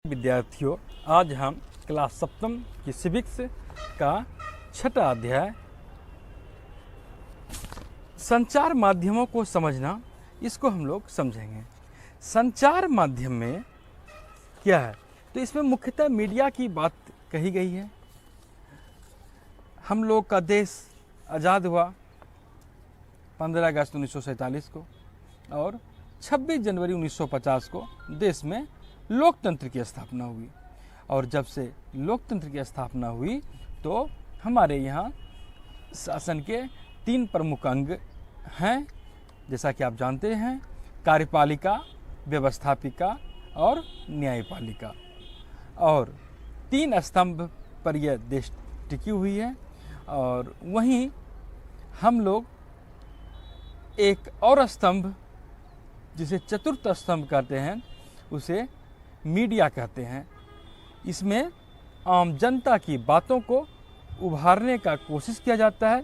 विद्यार्थियों, आज हम क्लास सप्तम की सिविक्स का 6ठा अध्याय संचार माध्यमों को समझना, इसको हम लोग समझेंगे। संचार माध्यम में क्या है, तो इसमें मुख्यतः मीडिया की बात कही गई है। हम लोग का देश आज़ाद हुआ 15 अगस्त 1947 को और 26 जनवरी 1950 को देश में लोकतंत्र की स्थापना हुई। और जब से लोकतंत्र की स्थापना हुई तो हमारे यहाँ शासन के 3 प्रमुख अंग हैं, जैसा कि आप जानते हैं, कार्यपालिका, व्यवस्थापिका और न्यायपालिका। और 3 स्तंभ पर यह देश टिकी हुई है। और वहीं हम लोग एक और स्तंभ, जिसे चतुर्थ स्तंभ कहते हैं, उसे मीडिया कहते हैं। इसमें आम जनता की बातों को उभारने का कोशिश किया जाता है,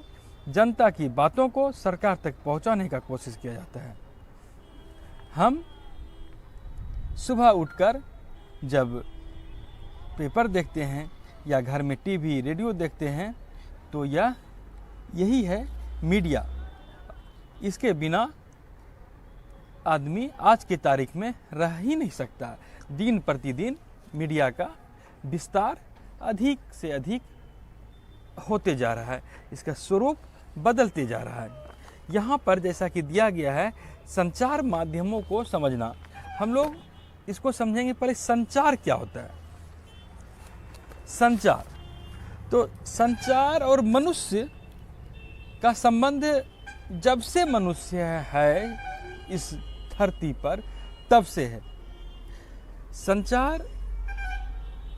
जनता की बातों को सरकार तक पहुंचाने का कोशिश किया जाता है। हम सुबह उठकर जब पेपर देखते हैं या घर में टीवी रेडियो देखते हैं तो यही है मीडिया। इसके बिना आदमी आज की तारीख में रह ही नहीं सकता। दिन प्रतिदिन मीडिया का विस्तार अधिक से अधिक होते जा रहा है, इसका स्वरूप बदलते जा रहा है। यहाँ पर जैसा कि दिया गया है, संचार माध्यमों को समझना। हम लोग इसको समझेंगे। पहले संचार क्या होता है। संचार, तो संचार और मनुष्य का संबंध जब से मनुष्य है इस धरती पर तब से है। संचार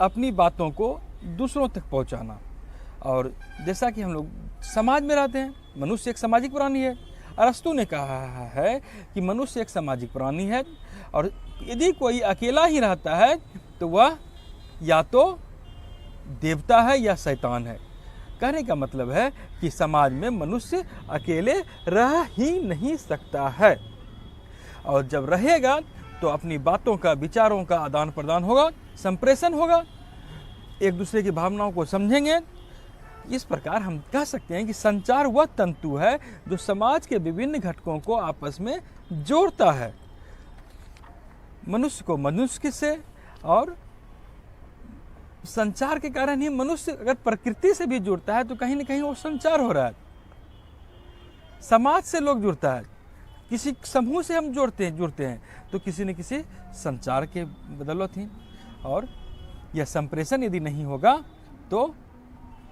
अपनी बातों को दूसरों तक पहुंचाना। और जैसा कि हम लोग समाज में रहते हैं, मनुष्य एक सामाजिक प्राणी है। अरस्तु ने कहा है कि मनुष्य एक सामाजिक प्राणी है और यदि कोई अकेला ही रहता है तो वह या तो देवता है या शैतान है। कहने का मतलब है कि समाज में मनुष्य अकेले रह ही नहीं सकता है। और जब रहेगा तो अपनी बातों का, विचारों का आदान प्रदान होगा, संप्रेषण होगा, एक दूसरे की भावनाओं को समझेंगे। इस प्रकार हम कह सकते हैं कि संचार वह तंतु है जो समाज के विभिन्न घटकों को आपस में जोड़ता है, मनुष्य को मनुष्य से। और संचार के कारण ही मनुष्य अगर प्रकृति से भी जुड़ता है तो कहीं ना कहीं वो संचार हो रहा है। समाज से लोग जुड़ता है, किसी समूह से हम जुड़ते हैं तो किसी न किसी संचार के बदौलत ही। और यह संप्रेषण यदि नहीं होगा तो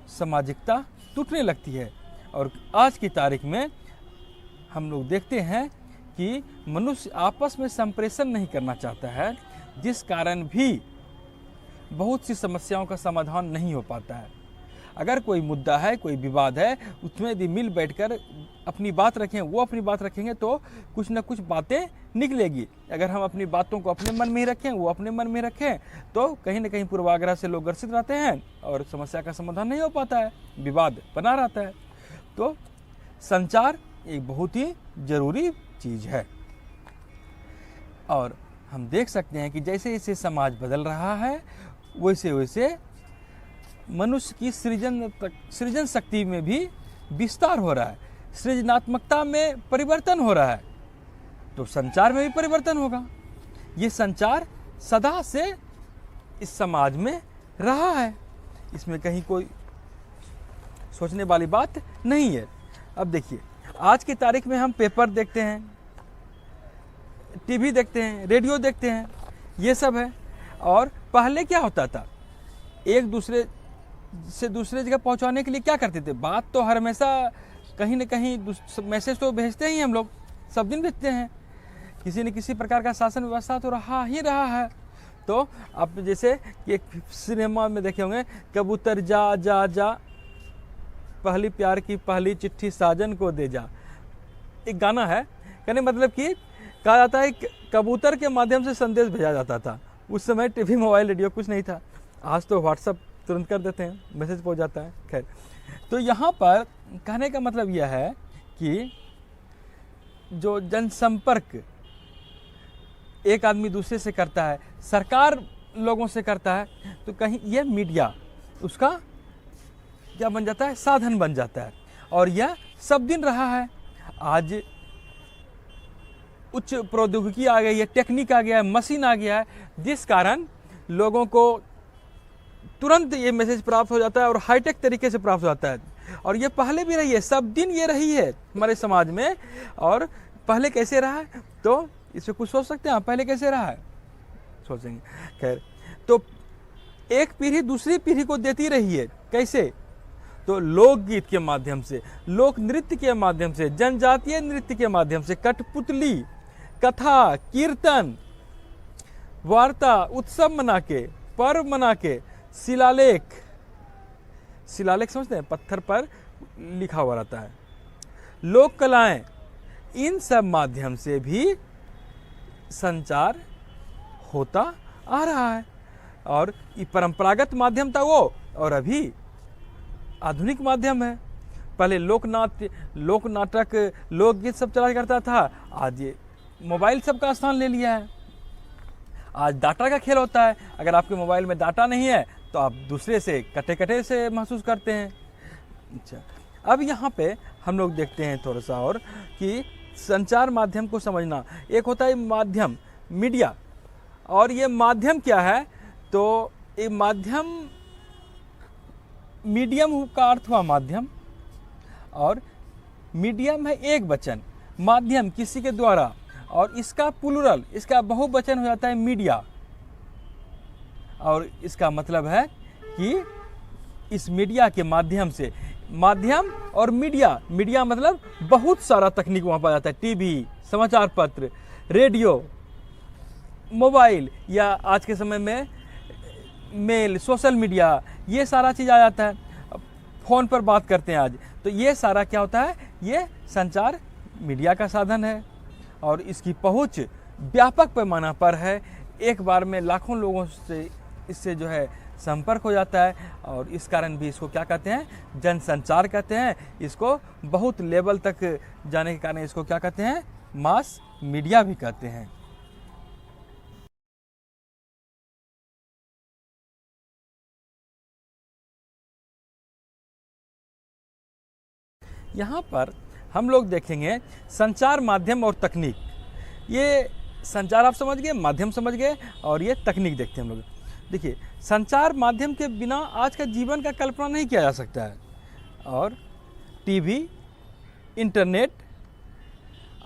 सामाजिकता टूटने लगती है। और आज की तारीख में हम लोग देखते हैं कि मनुष्य आपस में संप्रेषण नहीं करना चाहता है, जिस कारण भी बहुत सी समस्याओं का समाधान नहीं हो पाता है। अगर कोई मुद्दा है, कोई विवाद है, उसमें यदि मिल बैठकर अपनी बात रखें, वो अपनी बात रखेंगे तो कुछ ना कुछ बातें निकलेगी। अगर हम अपनी बातों को अपने मन में ही रखें, वो अपने मन में रखें, तो कहीं ना कहीं पूर्वाग्रह से लोग ग्रसित रहते हैं और समस्या का समाधान नहीं हो पाता है, विवाद बना रहता है। तो संचार एक बहुत ही जरूरी चीज़ है। और हम देख सकते हैं कि जैसे जैसे समाज बदल रहा है वैसे वैसे मनुष्य की सृजन शक्ति में भी विस्तार हो रहा है, सृजनात्मकता में परिवर्तन हो रहा है, तो संचार में भी परिवर्तन होगा। ये संचार सदा से इस समाज में रहा है, इसमें कहीं कोई सोचने वाली बात नहीं है। अब देखिए, आज की तारीख में हम पेपर देखते हैं, टीवी देखते हैं, रेडियो देखते हैं, ये सब है। और पहले क्या होता था, एक दूसरे से दूसरे जगह पहुंचाने के लिए क्या करते थे, बात तो हर हमेशा कहीं ना कहीं मैसेज तो भेजते ही, हम लोग सब दिन भेजते हैं। किसी न किसी प्रकार का शासन व्यवस्था तो रहा ही रहा है। तो आप जैसे कि एक सिनेमा में देखे होंगे, कबूतर जा जा जा, पहली प्यार की पहली चिट्ठी साजन को दे जा, एक गाना है। कहने मतलब कि कहा जाता है कबूतर के माध्यम से संदेश भेजा जाता था। उस समय टीवी, मोबाइल, रेडियो कुछ नहीं था। आज तो व्हाट्सएप तुरंत कर देते हैं, मैसेज पहुंच जाता है। खैर, तो यहाँ पर कहने का मतलब यह है कि जो जनसंपर्क एक आदमी दूसरे से करता है, सरकार लोगों से करता है, तो कहीं ये मीडिया उसका क्या बन जाता है, साधन बन जाता है। और यह सब दिन रहा है। आज उच्च प्रौद्योगिकी आ गई है, टेक्निक आ गया है, मशीन आ गया है, जिस कारण लोगों को तुरंत ये मैसेज प्राप्त हो जाता है और हाईटेक तरीके से प्राप्त हो जाता है। और ये पहले भी रही है, सब दिन ये रही है हमारे समाज में। और पहले कैसे रहा है, तो इससे कुछ सोच सकते हैं पहले कैसे रहा है, सोचेंगे। खैर, तो एक पीढ़ी दूसरी पीढ़ी को देती रही है, कैसे, तो लोकगीत के माध्यम से, लोक नृत्य के माध्यम से, जनजातीय नृत्य के माध्यम से, कठपुतली, कथा, कीर्तन, वार्ता, उत्सव मना के, पर्व मना के, शिलालेख, शिलालेख समझते हैं, पत्थर पर लिखा हुआ रहता है, लोक कलाएं, इन सब माध्यम से भी संचार होता आ रहा है। और ये परंपरागत माध्यम था वो, और अभी आधुनिक माध्यम है। पहले लोकनाट्य, लोक नाटक, लोकगीत सब चला करता था, आज ये मोबाइल सबका स्थान ले लिया है। आज डाटा का खेल होता है, अगर आपके मोबाइल में डाटा नहीं है तो आप दूसरे से कटे कटे से महसूस करते हैं। अच्छा, अब यहाँ पे हम लोग देखते हैं थोड़ा सा और कि संचार माध्यम को समझना। एक होता है माध्यम, मीडिया, और ये माध्यम क्या है, तो ये माध्यम, मीडियम का अर्थ हुआ माध्यम, और मीडियम है एक वचन, माध्यम किसी के द्वारा, और इसका प्लूरल, इसका बहुवचन हो जाता है मीडिया। और इसका मतलब है कि इस मीडिया के माध्यम से, माध्यम और मीडिया, मीडिया मतलब बहुत सारा तकनीक वहाँ पर जाता है, टीवी, समाचार पत्र, रेडियो, मोबाइल, या आज के समय में मेल, सोशल मीडिया, ये सारा चीज़ आ जाता है। फ़ोन पर बात करते हैं आज, तो ये सारा क्या होता है, ये संचार मीडिया का साधन है। और इसकी पहुंच व्यापक पैमाना पर है, एक बार में लाखों लोगों से इससे जो है संपर्क हो जाता है। और इस कारण भी इसको क्या कहते हैं, जनसंचार कहते हैं। इसको बहुत लेवल तक जाने के कारण इसको क्या कहते हैं, मास मीडिया भी कहते हैं। यहाँ पर हम लोग देखेंगे संचार माध्यम और तकनीक। ये संचार आप समझ गए, माध्यम समझ गए, और ये तकनीक देखते हैं हम लोग। देखिए, संचार माध्यम के बिना आज का जीवन का कल्पना नहीं किया जा सकता है। और टीवी, इंटरनेट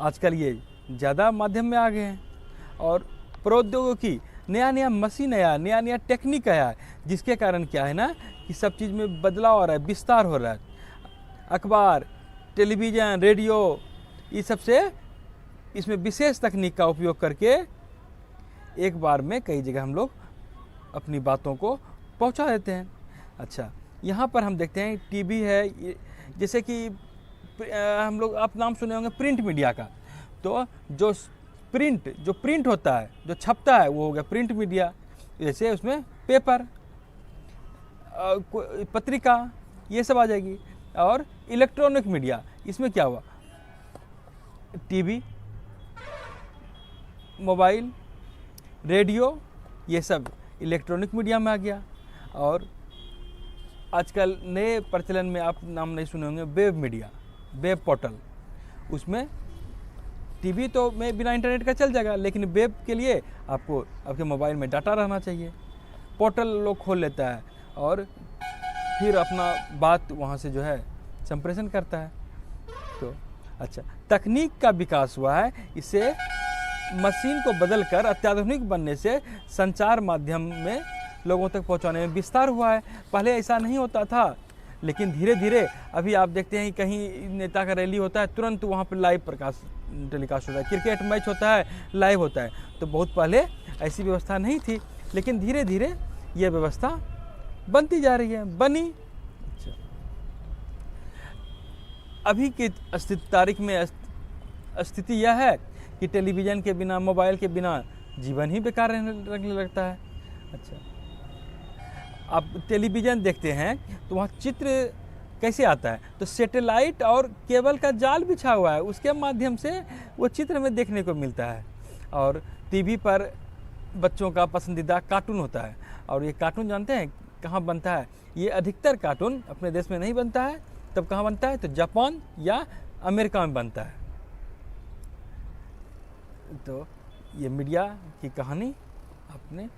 आजकल ये ज़्यादा माध्यम में आ गए हैं। और प्रौद्योगिकी, नया नया मशीन आया, नया नया टेक्निक आया है, जिसके कारण क्या है ना कि सब चीज़ में बदलाव हो रहा है, विस्तार हो रहा है। अखबार, टेलीविज़न, रेडियो, ये सबसे इसमें विशेष तकनीक का उपयोग करके एक बार में कई जगह हम लोग अपनी बातों को पहुंचा देते हैं। अच्छा, यहाँ पर हम देखते हैं टीवी है, जैसे कि हम लोग, आप नाम सुने होंगे प्रिंट मीडिया का, तो जो प्रिंट होता है, जो छपता है, वो हो गया प्रिंट मीडिया। जैसे उसमें पेपर, पत्रिका, ये सब आ जाएगी। और इलेक्ट्रॉनिक मीडिया, इसमें क्या हुआ, टीवी, मोबाइल, रेडियो, ये सब इलेक्ट्रॉनिक मीडिया में आ गया। और आजकल नए प्रचलन में आप नाम नहीं सुने होंगे, वेब मीडिया, वेब पोर्टल। उसमें टीवी तो में बिना इंटरनेट का चल जाएगा, लेकिन वेब के लिए आपको आपके मोबाइल में डाटा रहना चाहिए। पोर्टल लोग खोल लेता है और फिर अपना बात वहाँ से जो है संप्रेषण करता है। तो अच्छा, तकनीक का विकास हुआ है, इससे मशीन को बदलकर अत्याधुनिक बनने से संचार माध्यम में लोगों तक पहुंचाने में विस्तार हुआ है। पहले ऐसा नहीं होता था, लेकिन धीरे धीरे अभी आप देखते हैं कि कहीं नेता का रैली होता है, तुरंत वहाँ पर लाइव टेलीकास्ट होता है, क्रिकेट मैच होता है, लाइव होता है। तो बहुत पहले ऐसी व्यवस्था नहीं थी, लेकिन धीरे धीरे ये व्यवस्था बनती जा रही है, बनी। अच्छा, अभी की तारीख में स्थिति यह है कि टेलीविज़न के बिना, मोबाइल के बिना जीवन ही बेकार लगने लगता है। अच्छा, आप टेलीविज़न देखते हैं तो वहाँ चित्र कैसे आता है, तो सैटेलाइट और केबल का जाल बिछा हुआ है, उसके माध्यम से वो चित्र में देखने को मिलता है। और टीवी पर बच्चों का पसंदीदा कार्टून होता है। और ये कार्टून जानते हैं कहाँ बनता है? ये अधिकतर कार्टून अपने देश में नहीं बनता है, तब कहाँ बनता है? तो जापान या अमेरिका में बनता है। तो ये मीडिया की कहानी आपने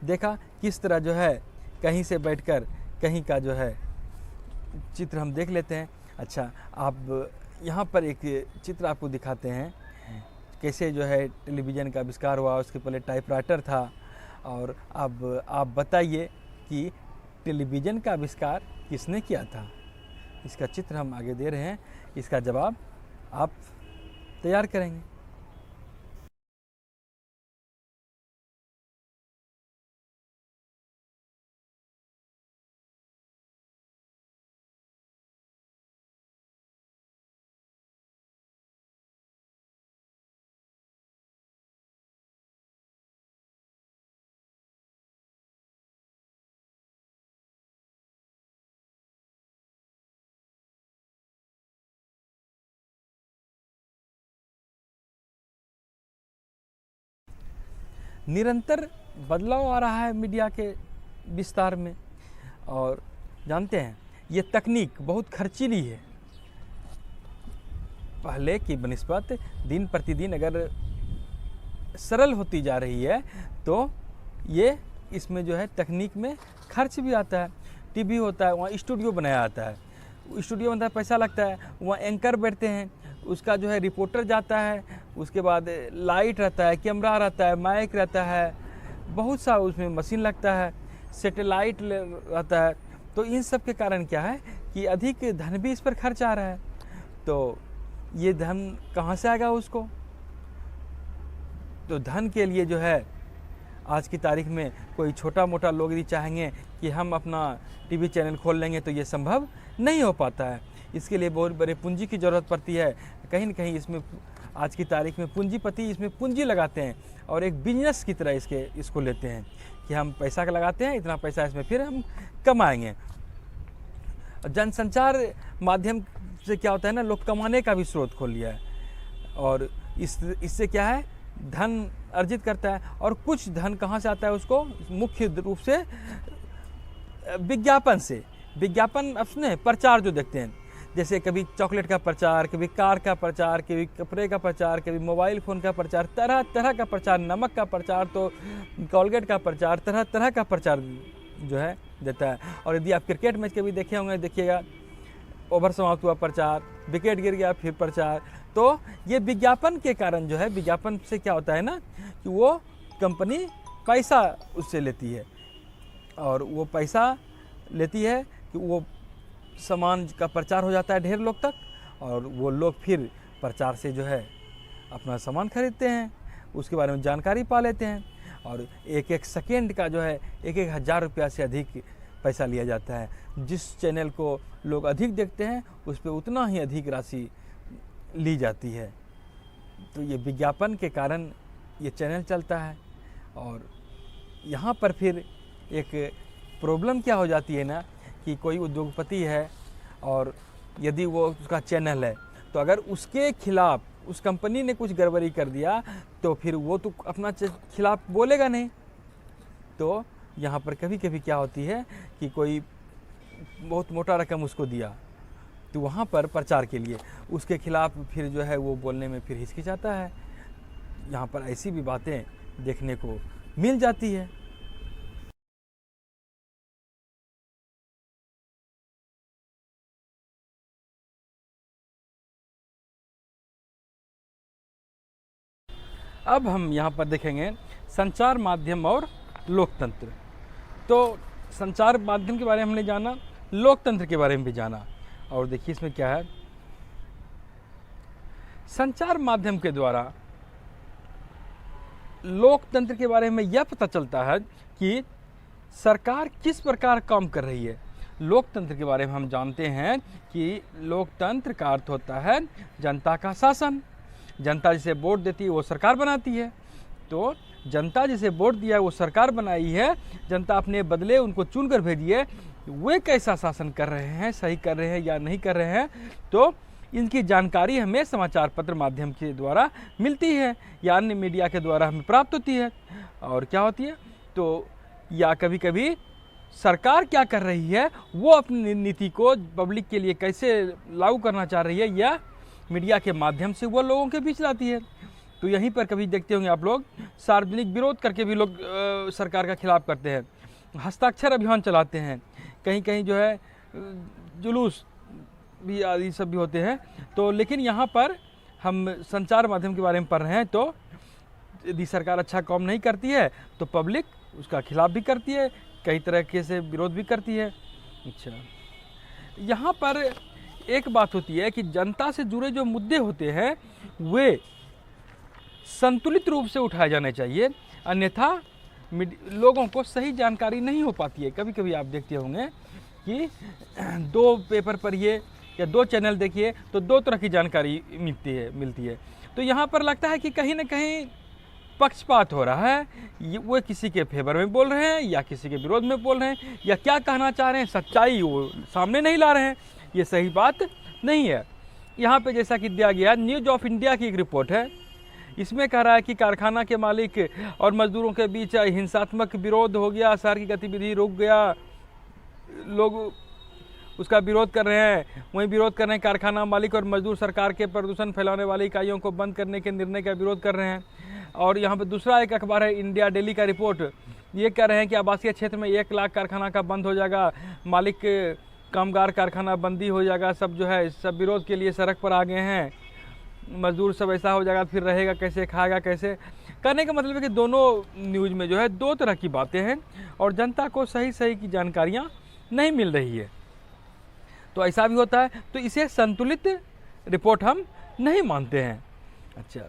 देखा किस तरह जो है कहीं से बैठकर कहीं का जो है चित्र हम देख लेते हैं। अच्छा, आप यहाँ पर एक चित्र आपको दिखाते हैं कैसे जो है टेलीविज़न का आविष्कार हुआ। उसके पहले टाइपराइटर था। और अब आप बताइए कि टेलीविज़न का आविष्कार किसने किया था? इसका चित्र हम आगे दे रहे हैं, इसका जवाब आप तैयार करेंगे। निरंतर बदलाव आ रहा है मीडिया के विस्तार में। और जानते हैं ये तकनीक बहुत खर्चीली है। पहले की बनिस्बत दिन प्रतिदिन अगर सरल होती जा रही है तो ये इसमें जो है तकनीक में खर्च भी आता है। टीवी होता है, वहाँ स्टूडियो बनाया जाता है, स्टूडियो बनता है, पैसा लगता है। वहाँ एंकर बैठते हैं, उसका जो है रिपोर्टर जाता है, उसके बाद लाइट रहता है, कैमरा रहता है, माइक रहता है, बहुत सा उसमें मशीन लगता है, सैटेलाइट रहता है। तो इन सब के कारण क्या है कि अधिक धन भी इस पर खर्च आ रहा है। तो ये धन कहाँ से आएगा उसको? तो धन के लिए जो है आज की तारीख में कोई छोटा मोटा लोग यदि चाहेंगे कि हम अपना टीवी चैनल खोल लेंगे तो ये संभव नहीं हो पाता है। इसके लिए बहुत बड़े पूंजी की ज़रूरत पड़ती है। कहीं न कहीं इसमें आज की तारीख में पूंजीपति इसमें पूंजी लगाते हैं और एक बिजनेस की तरह इसको लेते हैं कि हम पैसा लगाते हैं, इतना पैसा इसमें फिर हम कमाएंगे। जनसंचार माध्यम से क्या होता है ना, लोग कमाने का भी स्रोत खोल लिया है। और इससे क्या है, धन अर्जित करता है। और कुछ धन कहाँ से आता है उसको? मुख्य रूप से विज्ञापन से। विज्ञापन अपने प्रचार जो देखते हैं, जैसे कभी चॉकलेट का प्रचार, कभी कार का प्रचार, कभी कपड़े का प्रचार, कभी मोबाइल फ़ोन का प्रचार, तरह तरह का प्रचार, नमक का प्रचार, तो कोलगेट का प्रचार, तरह तरह का प्रचार जो है देता है। और यदि आप क्रिकेट मैच कभी देखे होंगे, देखिएगा, ओवर समाप्त हुआ प्रचार, विकेट गिर गया फिर प्रचार। तो ये विज्ञापन के कारण जो है, विज्ञापन से क्या होता है ना कि वो कंपनी पैसा उससे लेती है। और वो पैसा लेती है कि वो सामान का प्रचार हो जाता है ढेर लोग तक, और वो लोग फिर प्रचार से जो है अपना सामान खरीदते हैं, उसके बारे में जानकारी पा लेते हैं। और एक एक सेकेंड का जो है 1,000 रुपया से अधिक पैसा लिया जाता है। जिस चैनल को लोग अधिक देखते हैं उस पर उतना ही अधिक राशि ली जाती है। तो ये विज्ञापन के कारण ये चैनल चलता है। और यहाँ पर फिर एक प्रॉब्लम क्या हो जाती है ना कि कोई उद्योगपति है और यदि वो उसका चैनल है, तो अगर उसके खिलाफ उस कंपनी ने कुछ गड़बड़ी कर दिया तो फिर वो तो अपना खिलाफ बोलेगा नहीं। तो यहाँ पर कभी कभी क्या होती है कि कोई बहुत मोटा रकम उसको दिया, तो वहाँ पर प्रचार के लिए उसके खिलाफ फिर जो है वो बोलने में फिर हिचकिचाता है। यहाँ पर ऐसी भी बातें देखने को मिल जाती है। अब हम यहाँ पर देखेंगे संचार माध्यम और लोकतंत्र। तो संचार माध्यम के बारे में हमने जाना, लोकतंत्र के बारे में भी जाना। और देखिए इसमें क्या है, संचार माध्यम के द्वारा लोकतंत्र के बारे में यह पता चलता है कि सरकार किस प्रकार काम कर रही है। लोकतंत्र के बारे में हम जानते हैं कि लोकतंत्र का अर्थ होता है जनता का शासन। जनता जिसे वोट देती है वो सरकार बनाती है। तो जनता जिसे वोट दिया है वो सरकार बनाई है, जनता अपने बदले उनको चुन कर भेजी है। वे कैसा शासन कर रहे हैं, सही कर रहे हैं या नहीं कर रहे हैं, तो इनकी जानकारी हमें समाचार पत्र माध्यम के द्वारा मिलती है या अन्य मीडिया के द्वारा हमें प्राप्त होती है। और क्या होती है तो या कभी कभी सरकार क्या कर रही है वो अपनी नीति को पब्लिक के लिए कैसे लागू करना चाह रही है या मीडिया के माध्यम से वो लोगों के बीच लाती है। तो यहीं पर कभी देखते होंगे आप लोग सार्वजनिक विरोध करके भी लोग सरकार का खिलाफ करते हैं, हस्ताक्षर अभियान चलाते हैं, कहीं कहीं जो है जुलूस भी आदि सब भी होते हैं। तो लेकिन यहाँ पर हम संचार माध्यम के बारे में पढ़ रहे हैं तो यदि सरकार अच्छा काम नहीं करती है तो पब्लिक उसका खिलाफ भी करती है, कई तरह से विरोध भी करती है। अच्छा, यहाँ पर एक बात होती है कि जनता से जुड़े जो मुद्दे होते हैं वे संतुलित रूप से उठाए जाने चाहिए, अन्यथा लोगों को सही जानकारी नहीं हो पाती है। कभी कभी आप देखते होंगे कि 2 पेपर पढ़िए या 2 चैनल देखिए तो 2 तरह की जानकारी मिलती है। तो यहाँ पर लगता है कि कहीं ना कहीं पक्षपात हो रहा है, वो किसी के फेवर में बोल रहे हैं या किसी के विरोध में बोल रहे हैं या क्या कहना चाह रहे हैं, सच्चाई वो सामने नहीं ला रहे हैं। ये सही बात नहीं है। यहाँ पे जैसा कि दिया गया न्यूज ऑफ इंडिया की एक रिपोर्ट है, इसमें कह रहा है कि कारखाना के मालिक और मजदूरों के बीच हिंसात्मक विरोध हो गया, शहर की गतिविधि रुक गया, लोग उसका विरोध कर रहे हैं। वहीं विरोध कर रहे हैं कारखाना मालिक और मजदूर सरकार के प्रदूषण फैलाने वाली इकाइयों को बंद करने के निर्णय का विरोध कर रहे हैं। और यहाँ पर दूसरा एक अखबार है इंडिया डेली का रिपोर्ट, ये कह रहे हैं कि आवासीय क्षेत्र में 1 लाख कारखाना का बंद हो जाएगा, मालिक कामगार कारखाना बंदी हो जाएगा, सब जो है सब विरोध के लिए सड़क पर आ गए हैं, मजदूर सब ऐसा हो जाएगा, फिर रहेगा कैसे, खाएगा कैसे। कहने का मतलब है कि दोनों न्यूज़ में जो है 2 तरह की बातें हैं और जनता को सही की जानकारियाँ नहीं मिल रही है। तो ऐसा भी होता है, तो इसे संतुलित रिपोर्ट हम नहीं मानते हैं। अच्छा,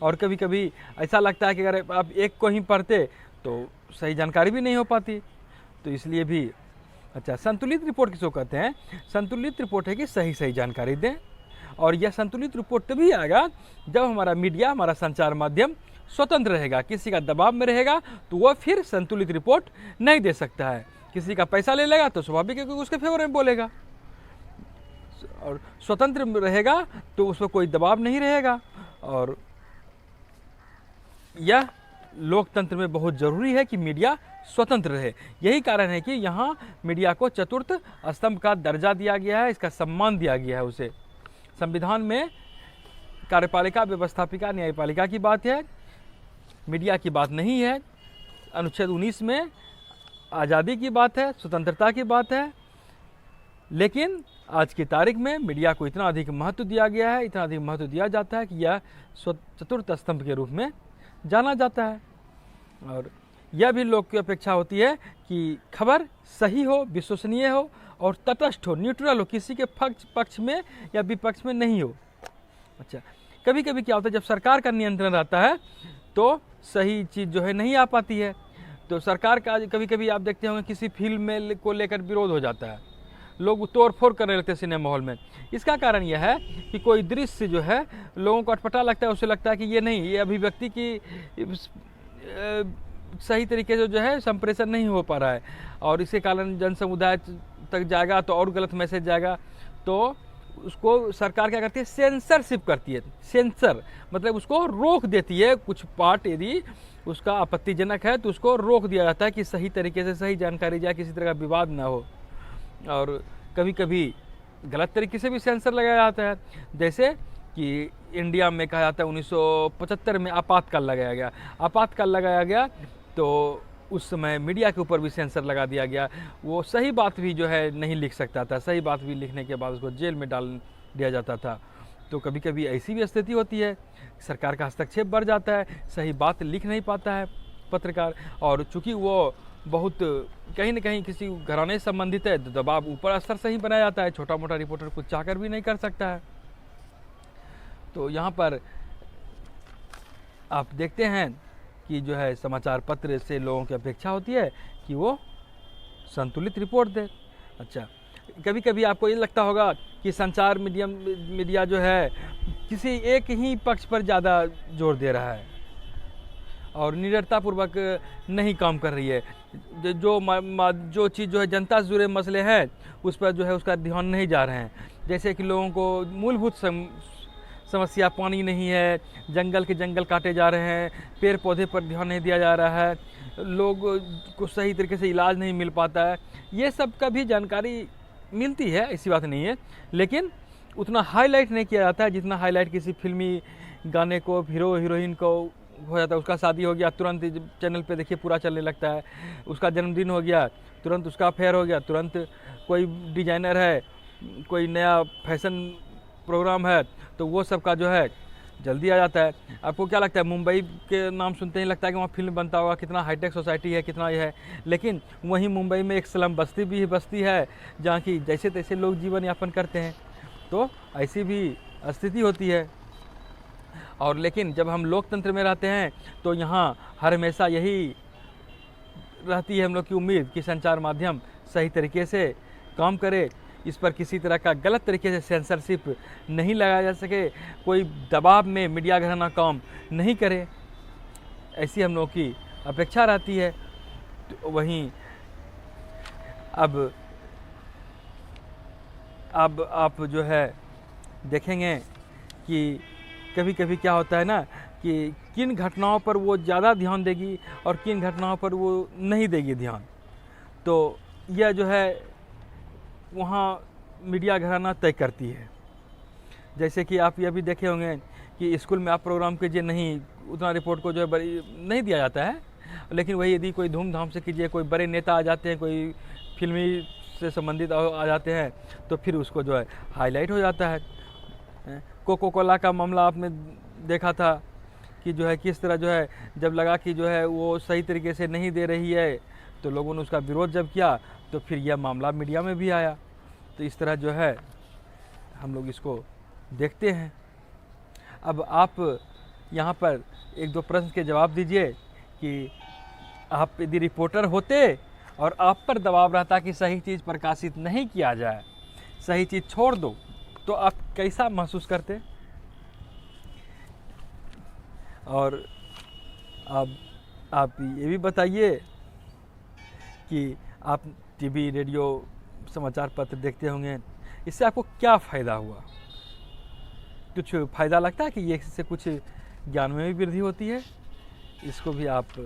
और कभी कभी ऐसा लगता है कि अगर आप एक को ही पढ़ते तो सही जानकारी भी नहीं हो पाती, तो इसलिए भी अच्छा संतुलित रिपोर्ट किसको कहते हैं? संतुलित रिपोर्ट है कि सही जानकारी दें, और यह संतुलित रिपोर्ट तभी आएगा जब हमारा मीडिया, हमारा संचार माध्यम स्वतंत्र रहेगा, किसी का दबाव में रहेगा तो वह फिर संतुलित रिपोर्ट नहीं दे सकता है। किसी का पैसा ले लेगा तो स्वाभाविक है कि उसके फेवर में बोलेगा, और स्वतंत्र रहेगा तो उस पर कोई दबाव नहीं रहेगा। और यह लोकतंत्र में बहुत ज़रूरी है कि मीडिया स्वतंत्र रहे। यही कारण है कि यहाँ मीडिया को चतुर्थ स्तंभ का दर्जा दिया गया है, इसका सम्मान दिया गया है उसे। संविधान में कार्यपालिका, व्यवस्थापिका, न्यायपालिका की बात है, मीडिया की बात नहीं है। अनुच्छेद 19 में आज़ादी की बात है, स्वतंत्रता की बात है, लेकिन आज की तारीख में मीडिया को इतना अधिक महत्व दिया गया है, इतना अधिक महत्व दिया जाता है कि यह चतुर्थ स्तंभ के रूप में जाना जाता है। और यह भी लोग की अपेक्षा होती है कि खबर सही हो, विश्वसनीय हो और तटस्थ हो, न्यूट्रल हो, किसी के पक्ष में या विपक्ष में नहीं हो। अच्छा, कभी कभी क्या होता है, जब सरकार का नियंत्रण रहता है तो सही चीज़ जो है नहीं आ पाती है। तो सरकार का कभी कभी आप देखते होंगे किसी फिल्म में को लेकर विरोध हो जाता है, लोग तोड़ फोड़ करने लगते हैं सिनेमा हॉल में। इसका कारण यह है कि कोई दृश्य जो है लोगों को अटपटा लगता है, उसे लगता है कि ये नहीं, ये अभिव्यक्ति की सही तरीके से जो है संप्रेषण नहीं हो पा रहा है, और इसके कारण जन समुदाय तक जाएगा तो और गलत मैसेज जाएगा। तो उसको सरकार क्या करती है? सेंसरशिप करती है। सेंसर मतलब उसको रोक देती है, कुछ पार्ट यदि उसका आपत्तिजनक है तो उसको रोक दिया जाता है कि सही तरीके से सही जानकारी जाए, किसी तरह का विवाद ना हो। और कभी कभी गलत तरीके से भी सेंसर लगाया जाता है, जैसे कि इंडिया में कहा जाता है 1975 में आपातकाल लगाया गया। आपातकाल लगाया गया तो उस समय मीडिया के ऊपर भी सेंसर लगा दिया गया, वो सही बात भी जो है नहीं लिख सकता था, सही बात भी लिखने के बाद उसको जेल में डाल दिया जाता था। तो कभी कभी ऐसी भी स्थिति होती है, सरकार का हस्तक्षेप बढ़ जाता है, सही बात लिख नहीं पाता है पत्रकार, और चूँकि वो बहुत कहीं न कहीं किसी घराने से संबंधित है तो दबाव ऊपर स्तर से ही बनाया जाता है, छोटा मोटा रिपोर्टर कुछ चाहकर भी नहीं कर सकता है। तो यहाँ पर आप देखते हैं कि जो है समाचार पत्र से लोगों की अपेक्षा होती है कि वो संतुलित रिपोर्ट दे। अच्छा, कभी कभी आपको ये लगता होगा कि संचार मीडिया जो है किसी एक ही पक्ष पर ज़्यादा जोर दे रहा है, और निडरतापूर्वक नहीं काम कर रही है। जो चीज़ जो है जनता से जुड़े मसले हैं उस पर जो है उसका ध्यान नहीं जा रहे हैं। जैसे कि लोगों को मूलभूत समस्या पानी नहीं है, जंगल के जंगल काटे जा रहे हैं, पेड़ पौधे पर ध्यान नहीं दिया जा रहा है, लोग को सही तरीके से इलाज नहीं मिल पाता है। ये सब का भी जानकारी मिलती है, ऐसी बात नहीं है, लेकिन उतना हाईलाइट नहीं किया जाता है जितना हाईलाइट किसी फिल्मी गाने को, हीरो हीरोइन को हो जाता है। उसका शादी हो गया तुरंत चैनल पे देखिए पूरा चलने लगता है, उसका जन्मदिन हो गया तुरंत उसका अफेयर हो गया, तुरंत कोई डिजाइनर है, कोई नया फैशन प्रोग्राम है तो वो सब का जो है जल्दी आ जाता है। आपको क्या लगता है, मुंबई के नाम सुनते ही लगता है कि वहाँ फिल्म बनता होगा, कितना हाईटेक सोसाइटी है, कितना ये है, लेकिन वहीं मुंबई में एक स्लम बस्ती भी बस्ती है जहाँ की जैसे तैसे लोग जीवन यापन करते हैं। तो ऐसी भी स्थिति होती है। और लेकिन जब हम लोकतंत्र में रहते हैं तो यहाँ हर हमेशा यही रहती है हम लोग की उम्मीद कि संचार माध्यम सही तरीके से काम करे, इस पर किसी तरह का गलत तरीके से सेंसरशिप नहीं लगाया जा सके, कोई दबाव में मीडिया घराना काम नहीं करे, ऐसी हम लोग की अपेक्षा रहती है। तो वहीं अब आप जो है देखेंगे कि कभी कभी क्या होता है ना कि किन घटनाओं पर वो ज़्यादा ध्यान देगी और किन घटनाओं पर वो नहीं देगी ध्यान। तो यह जो है वहाँ मीडिया घराना तय करती है। जैसे कि आप ये भी देखे होंगे कि स्कूल में आप प्रोग्राम कीजिए, नहीं उतना रिपोर्ट को जो है बड़ी नहीं दिया जाता है, लेकिन वही यदि कोई धूमधाम से कीजिए, कोई बड़े नेता आ जाते हैं, कोई फिल्मी से संबंधित आ जाते हैं तो फिर उसको जो है हाईलाइट हो जाता है। कोको कोला का मामला आपने देखा था कि जो है किस तरह जो है जब लगा कि जो है वो सही तरीके से नहीं दे रही है तो लोगों ने उसका विरोध जब किया तो फिर यह मामला मीडिया में भी आया। तो इस तरह जो है हम लोग इसको देखते हैं। अब आप यहाँ पर एक दो प्रश्न के जवाब दीजिए कि आप यदि रिपोर्टर होते और आप पर दबाव रहता कि सही चीज़ प्रकाशित नहीं किया जाए, सही चीज़ छोड़ दो, तो आप कैसा महसूस करते? और अब आप ये भी बताइए कि आप टीवी, रेडियो, समाचार पत्र देखते होंगे, इससे आपको क्या फ़ायदा हुआ? कुछ फ़ायदा लगता है कि ये इससे कुछ ज्ञान में भी वृद्धि होती है? इसको भी आप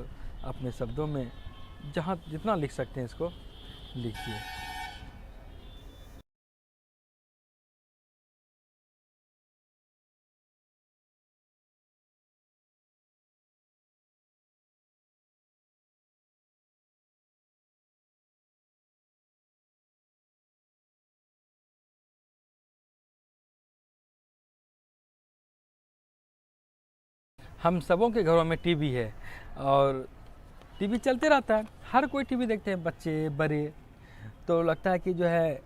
अपने शब्दों में जहाँ जितना लिख सकते हैं इसको लिखिए। हम सबों के घरों में टीवी है और टीवी चलते रहता है, हर कोई टीवी देखते हैं, बच्चे बड़े। तो लगता है कि जो है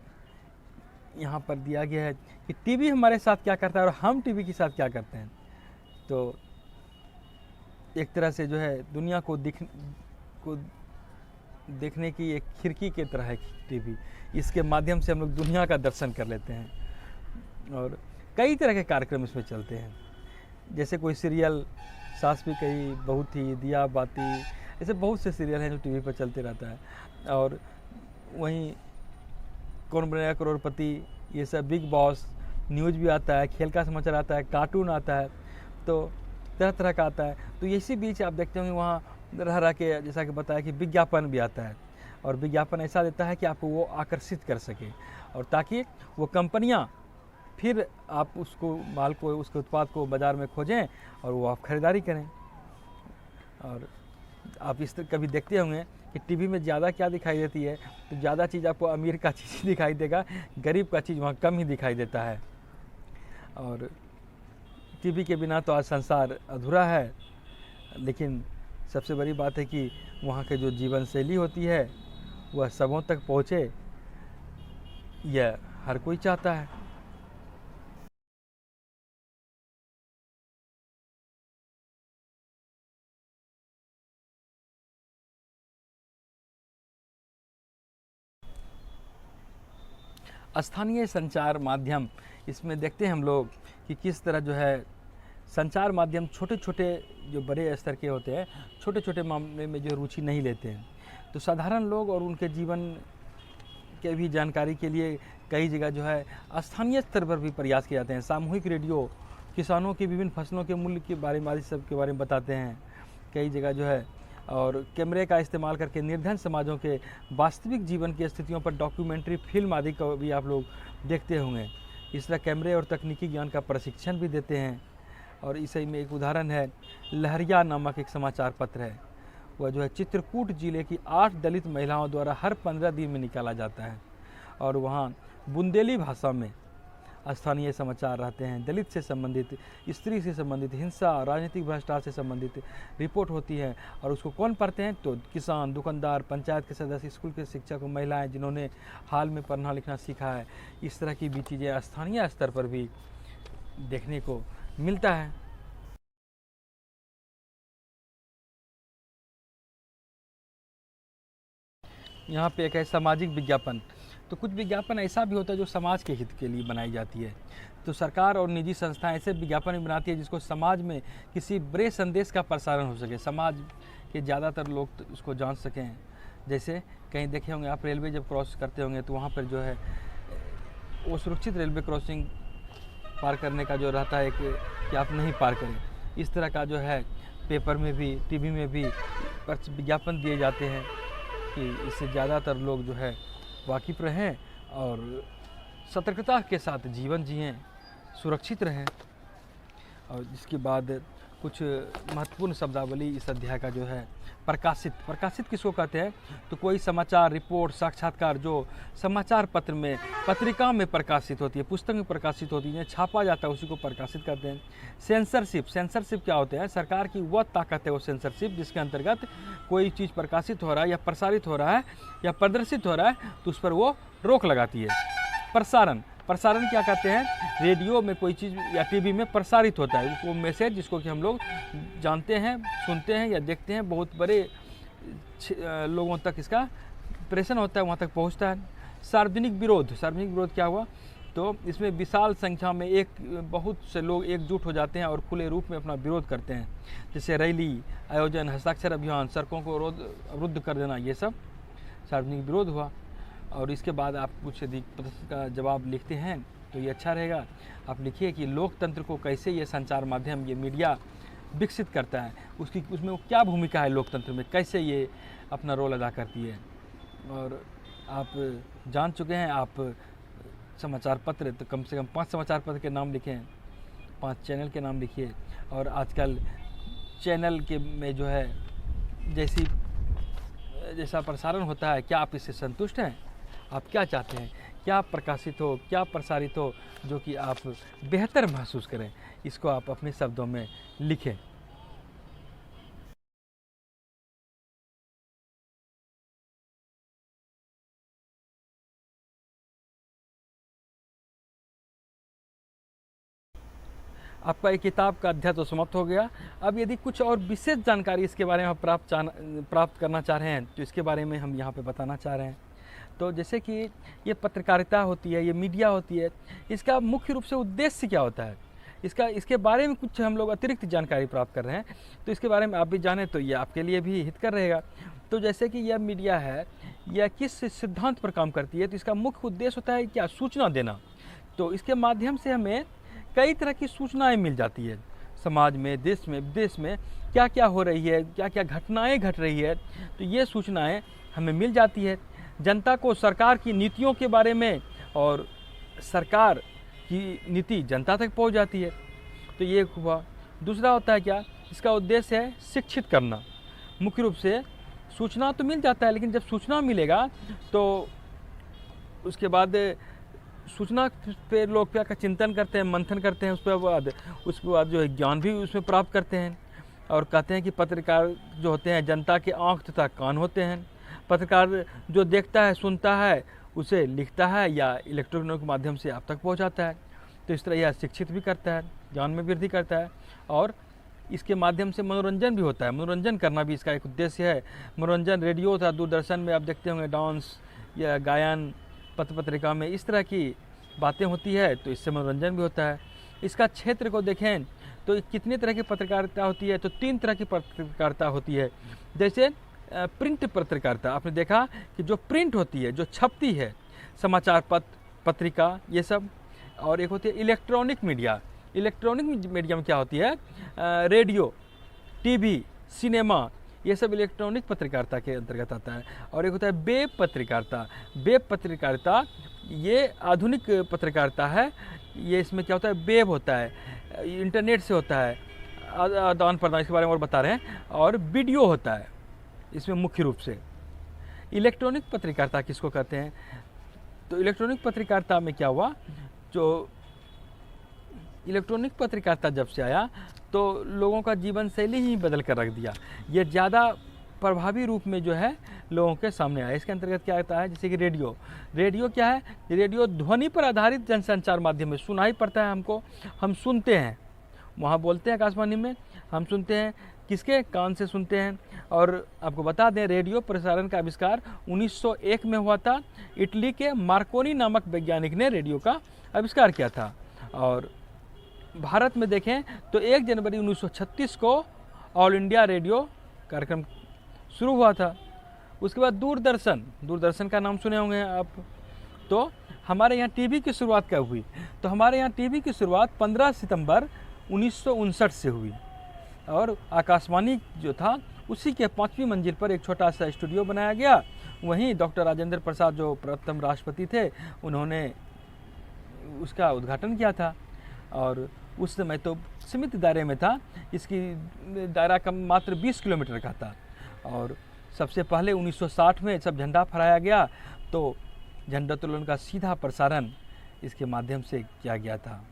यहाँ पर दिया गया है कि टीवी हमारे साथ क्या करता है और हम टीवी के साथ क्या करते हैं। तो एक तरह से जो है दुनिया को देखने की एक खिड़की की तरह है टीवी। इसके माध्यम से हम लोग दुनिया का दर्शन कर लेते हैं और कई तरह के कार्यक्रम इसमें चलते हैं। जैसे कोई सीरियल, सास भी कही बहू थी, दिया बाती, ऐसे बहुत से सीरियल हैं जो टीवी पर चलते रहता है। और वहीं कौन बनेगा करोड़पति, ये सब, बिग बॉस, न्यूज़ भी आता है, खेल का समाचार आता है, कार्टून आता है, तो तरह तरह का आता है। तो इसी बीच आप देखते होंगे वहाँ रह रह के, जैसा कि बताया कि विज्ञापन भी आता है और विज्ञापन ऐसा देता है कि आपको वो आकर्षित कर सके और ताकि वो कंपनियाँ फिर आप उसको माल को, उसके उत्पाद को बाज़ार में खोजें और वो आप ख़रीदारी करें। और आप इस तरह कभी देखते होंगे कि टीवी में ज़्यादा क्या दिखाई देती है, तो ज़्यादा चीज़ आपको अमीर का चीज़ दिखाई देगा, गरीब का चीज़ वहाँ कम ही दिखाई देता है। और टीवी के बिना तो आज संसार अधूरा है, लेकिन सबसे बड़ी बात है कि वहाँ के जो जीवन शैली होती है वह सबों तक पहुँचे, यह हर कोई चाहता है। स्थानीय संचार माध्यम, इसमें देखते हैं हम लोग कि किस तरह जो है संचार माध्यम छोटे छोटे जो बड़े स्तर के होते हैं, छोटे छोटे मामले में जो रुचि नहीं लेते हैं। तो साधारण लोग और उनके जीवन के भी जानकारी के लिए कई जगह जो है स्थानीय स्तर पर भी प्रयास किए जाते हैं। सामूहिक रेडियो किसानों की विभिन्न फसलों के मूल्य के बारे में, आदि सब के बारे में बताते हैं कई जगह जो है। और कैमरे का इस्तेमाल करके निर्धन समाजों के वास्तविक जीवन की स्थितियों पर डॉक्यूमेंट्री फिल्म आदि को भी आप लोग देखते होंगे। इस तरह कैमरे और तकनीकी ज्ञान का प्रशिक्षण भी देते हैं। और इसी में एक उदाहरण है, लहरिया नामक एक समाचार पत्र है। वह जो है चित्रकूट जिले की 8 दलित महिलाओं द्वारा हर 15 दिन में निकाला जाता है और वहाँ बुंदेली भाषा में स्थानीय समाचार रहते हैं। दलित से संबंधित, स्त्री से संबंधित, हिंसा, राजनीतिक भ्रष्टाचार से संबंधित रिपोर्ट होती है। और उसको कौन पढ़ते हैं? तो किसान, दुकानदार, पंचायत के सदस्य, स्कूल के शिक्षक, महिलाएं जिन्होंने हाल में पढ़ना लिखना सीखा है। इस तरह की भी चीज़ें स्थानीय स्तर पर भी देखने को मिलता है। यहाँ पे एक है सामाजिक विज्ञापन। तो कुछ विज्ञापन ऐसा भी होता है जो समाज के हित के लिए बनाई जाती है। तो सरकार और निजी संस्थाएं ऐसे विज्ञापन बनाती है जिसको समाज में किसी बड़े संदेश का प्रसारण हो सके, समाज के ज़्यादातर लोग तो उसको जान सकें। जैसे कहीं देखे होंगे आप, रेलवे जब क्रॉस करते होंगे तो वहाँ पर जो है वो सुरक्षित रेलवे क्रॉसिंग पार करने का जो रहता है कि आप नहीं पार करें, इस तरह का जो है पेपर में भी, टीवी में भी विज्ञापन दिए जाते हैं कि इससे ज़्यादातर लोग जो है वाकिफ़ रहें और सतर्कता के साथ जीवन जिएं, सुरक्षित रहें। और इसके बाद कुछ महत्वपूर्ण शब्दावली इस अध्याय का जो है, प्रकाशित किसको कहते हैं? तो कोई समाचार, रिपोर्ट, साक्षात्कार जो समाचार पत्र में, पत्रिका में प्रकाशित होती है, पुस्तक में प्रकाशित होती है, छापा जाता है, उसी को प्रकाशित करते हैं। सेंसरशिप क्या होते हैं? सरकार की वह ताकत है, वो सेंसरशिप, जिसके अंतर्गत कोई चीज़ प्रकाशित हो रहा है या प्रसारित हो रहा है या प्रदर्शित हो रहा है तो उस पर वो रोक लगाती है। प्रसारण क्या कहते हैं? रेडियो में कोई चीज़ या टीवी में प्रसारित होता है वो मैसेज, जिसको कि हम लोग जानते हैं, सुनते हैं या देखते हैं, बहुत बड़े लोगों तक इसका प्रेषण होता है, वहाँ तक पहुँचता है। सार्वजनिक विरोध क्या हुआ? तो इसमें विशाल संख्या में बहुत से लोग एकजुट हो जाते हैं और खुले रूप में अपना विरोध करते हैं, जैसे रैली आयोजन, हस्ताक्षर अभियान, सड़कों को अवरुद्ध कर देना, ये सब सार्वजनिक विरोध हुआ। और इसके बाद आप कुछ अधिक प्रश्न का जवाब लिखते हैं तो ये अच्छा रहेगा। आप लिखिए कि लोकतंत्र को कैसे ये संचार माध्यम, ये मीडिया विकसित करता है, उसमें वो क्या भूमिका है लोकतंत्र में, कैसे ये अपना रोल अदा करती है। और आप जान चुके हैं, आप समाचार पत्र तो कम से कम 5 समाचार पत्र के नाम लिखें, 5 चैनल के नाम लिखिए। और आजकल चैनल के में जो है जैसा प्रसारण होता है, क्या आप इससे संतुष्ट हैं? आप क्या चाहते हैं? क्या प्रकाशित हो, क्या प्रसारित हो जो कि आप बेहतर महसूस करें? इसको आप अपने शब्दों में लिखें। आपका एक किताब का अध्याय तो समाप्त हो गया। अब यदि कुछ और विशेष जानकारी इसके बारे में आप प्राप्त करना चाह रहे हैं तो इसके बारे में हम यहाँ पे बताना चाह रहे हैं। तो जैसे कि ये पत्रकारिता होती है, ये मीडिया होती है, इसका मुख्य रूप से उद्देश्य क्या होता है, इसके बारे में कुछ हम लोग अतिरिक्त जानकारी प्राप्त कर रहे हैं। तो इसके बारे में आप भी जानें तो ये आपके लिए भी हितकर रहेगा। तो जैसे कि यह मीडिया है, यह किस सिद्धांत पर काम करती है? तो इसका मुख्य उद्देश्य होता है क्या? सूचना देना। तो इसके माध्यम से हमें कई तरह की सूचनाएं मिल जाती है, समाज में, देश में, विदेश में क्या क्या हो रही है, क्या क्या घटनाएं घट रही है, तो ये सूचनाएं हमें मिल जाती है। जनता को सरकार की नीतियों के बारे में और सरकार की नीति जनता तक पहुंच जाती है। तो ये हुआ। दूसरा होता है क्या? इसका उद्देश्य है शिक्षित करना। मुख्य रूप से सूचना तो मिल जाता है, लेकिन जब सूचना मिलेगा तो उसके बाद सूचना पे लोग क्या का चिंतन करते हैं, मंथन करते हैं, उसके बाद जो है ज्ञान भी उसमें प्राप्त करते हैं। और कहते हैं कि पत्रकार जो होते हैं जनता के आँख तथा कान होते हैं। पत्रकार जो देखता है, सुनता है, उसे लिखता है या इलेक्ट्रॉनिक माध्यम से आप तक पहुंचाता है। तो इस तरह यह शिक्षित भी करता है, ज्ञान में वृद्धि करता है और इसके माध्यम से मनोरंजन भी होता है। मनोरंजन करना भी इसका एक उद्देश्य है। मनोरंजन रेडियो तथा दूरदर्शन में आप देखते होंगे डांस या गायन, पत्रिका में इस तरह की बातें होती है, तो इससे मनोरंजन भी होता है। इसका क्षेत्र को देखें तो कितने तरह की पत्रकारिता होती है? तो 3 तरह की पत्रकारिता होती है। जैसे प्रिंट पत्रकारिता, आपने देखा कि जो प्रिंट होती है, जो छपती है, समाचार पत्र, पत्रिका, ये सब। और एक होती है इलेक्ट्रॉनिक मीडिया। इलेक्ट्रॉनिक मीडिया में क्या होती है? रेडियो, टीवी, सिनेमा, ये सब इलेक्ट्रॉनिक पत्रकारिता के अंतर्गत आता है। और एक होता है वेब पत्रकारिता। वेब पत्रकारिता ये आधुनिक पत्रकारिता है। ये इसमें क्या होता है? वेब होता है, इंटरनेट से होता है आदान प्रदान, इसके बारे में और बता रहे हैं। और वीडियो होता है इसमें मुख्य रूप से। इलेक्ट्रॉनिक पत्रकारिता किसको कहते हैं? तो इलेक्ट्रॉनिक पत्रकारिता में क्या हुआ, जो इलेक्ट्रॉनिक पत्रकारिता जब से आया तो लोगों का जीवन शैली ही बदल कर रख दिया। ये ज़्यादा प्रभावी रूप में जो है लोगों के सामने आया। इसके अंतर्गत क्या आता है? जैसे कि रेडियो। रेडियो क्या है? रेडियो ध्वनि पर आधारित जनसंचार माध्यम है। सुनाई पड़ता है हमको, हम सुनते हैं, वहाँ बोलते हैं आकाशवाणी में, हम सुनते हैं, किसके कान से सुनते हैं। और आपको बता दें, रेडियो प्रसारण का आविष्कार 1901 में हुआ था। इटली के मार्कोनी नामक वैज्ञानिक ने रेडियो का आविष्कार किया था। और भारत में देखें तो 1 जनवरी 1936 को ऑल इंडिया रेडियो कार्यक्रम शुरू हुआ था। उसके बाद दूरदर्शन का नाम सुने होंगे आप। तो हमारे यहाँ टीवी की शुरुआत कब हुई? तो हमारे यहाँ टीवी की शुरुआत 15 सितंबर 1959 से हुई। और आकाशवाणी जो था उसी के 5वीं मंजिल पर एक छोटा सा स्टूडियो बनाया गया। वहीं डॉक्टर राजेंद्र प्रसाद जो प्रथम राष्ट्रपति थे, उन्होंने उसका उद्घाटन किया था। और उस समय तो सीमित दायरे में था, इसकी दायरा कम मात्र 20 किलोमीटर का था। और सबसे पहले 1960 में जब झंडा फहराया गया तो झंडोत्तोलन का सीधा प्रसारण इसके माध्यम से किया गया था।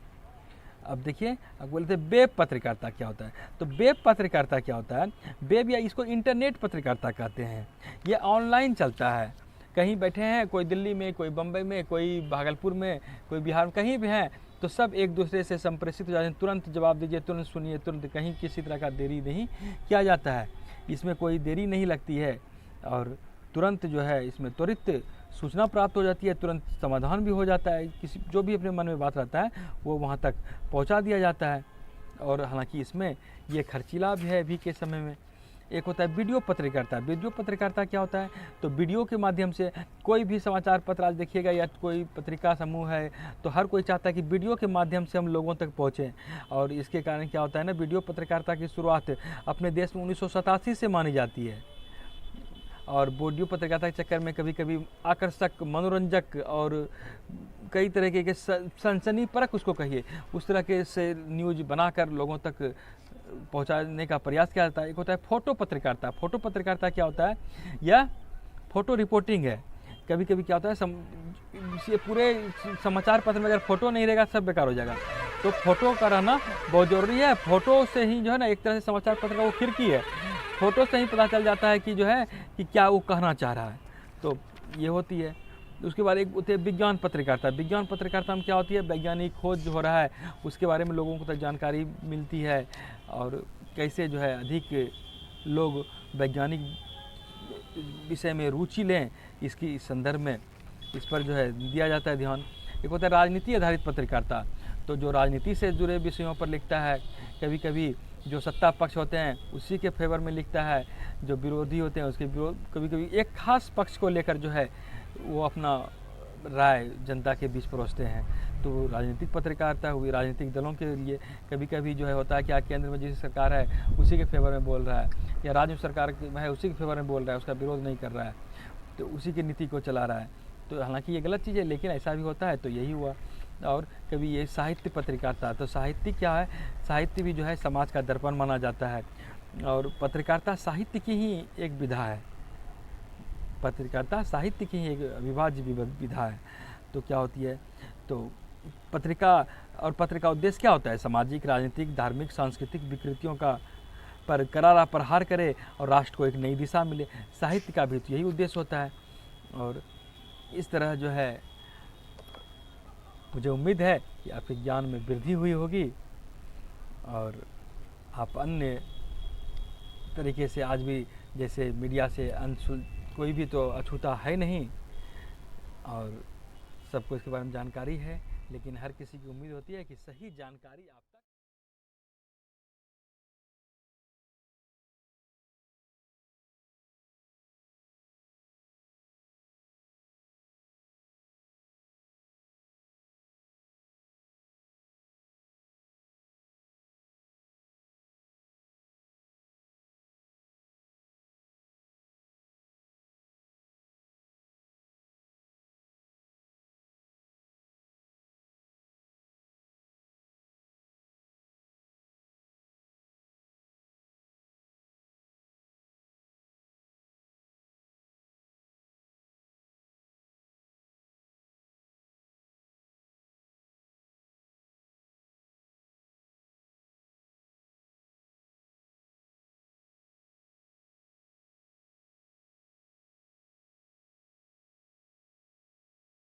अब देखिए, अब बोलते हैं वेब पत्रकारिता क्या होता है? तो वेब पत्रकारिता क्या होता है? वेब या इसको इंटरनेट पत्रकारिता कहते हैं। ये ऑनलाइन चलता है। कहीं बैठे हैं, कोई दिल्ली में, कोई बम्बई में, कोई भागलपुर में, कोई बिहार में, कहीं भी हैं, तो सब एक दूसरे से संप्रेषित हो जाते हैं। तुरंत जवाब दीजिए, तुरंत सुनिए, तुरंत, कहीं किसी तरह का देरी नहीं किया जाता है। इसमें कोई देरी नहीं लगती है और तुरंत जो है इसमें त्वरित सूचना प्राप्त हो जाती है, तुरंत समाधान भी हो जाता है। किसी जो भी अपने मन में बात रहता है वो वहाँ तक पहुँचा दिया जाता है। और हालांकि इसमें ये खर्चीला भी है अभी के समय में। एक होता है वीडियो पत्रकारिता। वीडियो पत्रकारिता क्या होता है? तो वीडियो के माध्यम से कोई भी समाचार पत्र आज देखिएगा या कोई पत्रिका समूह है, तो हर कोई चाहता है कि वीडियो के माध्यम से हम लोगों तक पहुँचें। और इसके कारण क्या होता है ना, वीडियो पत्रकारिता की शुरुआत अपने देश में 1987 से मानी जाती है। और वीडियो पत्रकारिता के चक्कर में कभी कभी आकर्षक, मनोरंजक और कई तरह के सनसनीपरक, उसको कहिए, उस तरह के से न्यूज बनाकर लोगों तक पहुंचाने का प्रयास किया जाता है। एक होता है फोटो पत्रकारिता। फोटो पत्रकारिता क्या होता है? यह फोटो रिपोर्टिंग है। कभी कभी क्या होता है, ये पूरे समाचार पत्र में अगर फोटो नहीं रहेगा सब बेकार हो जाएगा। तो फोटो का रहना बहुत ज़रूरी है। फोटो से ही जो है ना, एक तरह से समाचार पत्र का वो खिड़की है। फोटो से ही पता चल जाता है कि जो है कि क्या वो कहना चाह रहा है। तो ये होती है। उसके बाद एक होती है विज्ञान पत्रकारिता। विज्ञान पत्रकारिता में क्या होती है? वैज्ञानिक खोज जो हो रहा है उसके बारे में लोगों को तक जानकारी मिलती है और कैसे जो है अधिक लोग वैज्ञानिक विषय में रुचि लें, इसकी संदर्भ में इस पर जो है दिया जाता है ध्यान। एक होता है राजनीति आधारित पत्रकारिता। तो जो राजनीति से जुड़े विषयों पर लिखता है, कभी कभी जो सत्ता पक्ष होते हैं उसी के फेवर में लिखता है, जो विरोधी होते हैं उसके विरोध, कभी कभी एक खास पक्ष को लेकर जो है वो अपना राय जनता के बीच परोसते हैं। तो राजनीतिक पत्रकारिता हुई राजनीतिक दलों के लिए। कभी कभी जो है होता है कि केंद्र में जिस सरकार है उसी के फेवर में बोल रहा है, या राज्य सरकार है उसी के फेवर में बोल रहा है, उसका विरोध नहीं कर रहा है, तो उसी की नीति को चला रहा है। तो हालांकि ये गलत चीज़ है, लेकिन ऐसा भी होता है। तो यही हुआ। और कभी ये साहित्य पत्रकारिता। तो साहित्य क्या है? साहित्य भी जो है समाज का दर्पण माना जाता है और पत्रकारिता साहित्य की ही एक विधा है। पत्रकारिता साहित्य की ही एक अविभाज्य विधा है। तो क्या होती है? तो पत्रिका और पत्र का उद्देश्य क्या होता है? सामाजिक, राजनीतिक, धार्मिक, सांस्कृतिक विकृतियों का पर करारा प्रहार करे और राष्ट्र को एक नई दिशा मिले। साहित्य का भी तो यही उद्देश्य होता है। और इस तरह जो है मुझे उम्मीद है कि आपके ज्ञान में वृद्धि हुई होगी और आप अन्य तरीके से आज भी जैसे मीडिया से कोई भी तो अछूता है नहीं और सबको इसके बारे में जानकारी है, लेकिन हर किसी की उम्मीद होती है कि सही जानकारी आप तक